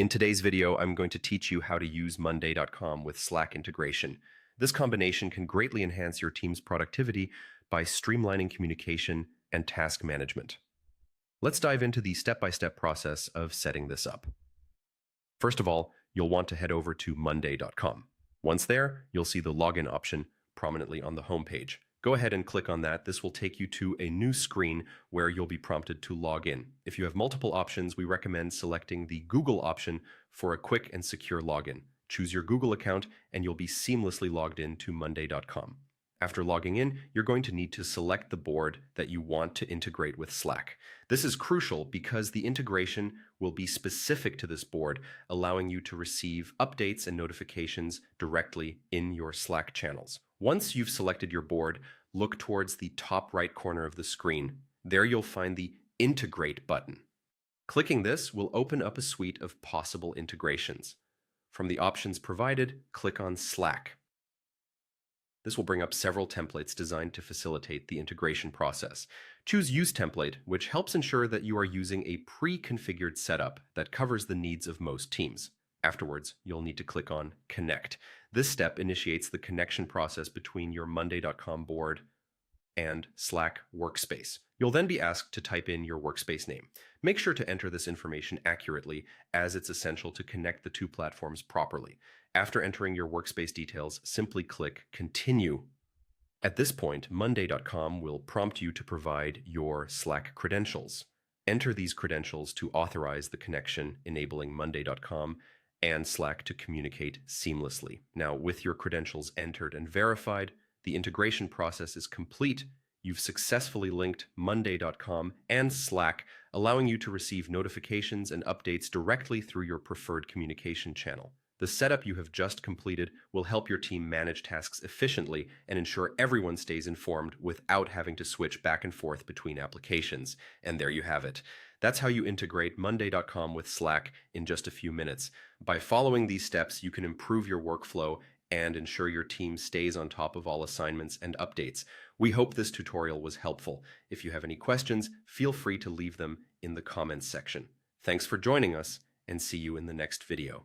In today's video, I'm going to teach you how to use Monday.com with Slack integration. This combination can greatly enhance your team's productivity by streamlining communication and task management. Let's dive into the step-by-step process of setting this up. First of all, you'll want to head over to Monday.com. Once there, you'll see the login option prominently on the homepage. Go ahead and click on that. This will take you to a new screen where you'll be prompted to log in. If you have multiple options, we recommend selecting the Google option for a quick and secure login. Choose your Google account and you'll be seamlessly logged in to Monday.com. After logging in, you're going to need to select the board that you want to integrate with Slack. This is crucial because the integration will be specific to this board, allowing you to receive updates and notifications directly in your Slack channels. Once you've selected your board, look towards the top right corner of the screen. There you'll find the Integrate button. Clicking this will open up a suite of possible integrations. From the options provided, click on Slack. This will bring up several templates designed to facilitate the integration process. Choose Use Template, which helps ensure that you are using a pre-configured setup that covers the needs of most teams. Afterwards, you'll need to click on Connect. This step initiates the connection process between your Monday.com board and Slack workspace. You'll then be asked to type in your workspace name. Make sure to enter this information accurately, as it's essential to connect the two platforms properly. After entering your workspace details, simply click Continue. At this point, Monday.com will prompt you to provide your Slack credentials. Enter these credentials to authorize the connection, enabling Monday.com and Slack to communicate seamlessly. Now, with your credentials entered and verified, the integration process is complete. You've successfully linked Monday.com and Slack, allowing you to receive notifications and updates directly through your preferred communication channel. The setup you have just completed will help your team manage tasks efficiently and ensure everyone stays informed without having to switch back and forth between applications. And there you have it. That's how you integrate Monday.com with Slack in just a few minutes. By following these steps, you can improve your workflow and ensure your team stays on top of all assignments and updates. We hope this tutorial was helpful. If you have any questions, feel free to leave them in the comments section. Thanks for joining us, and see you in the next video.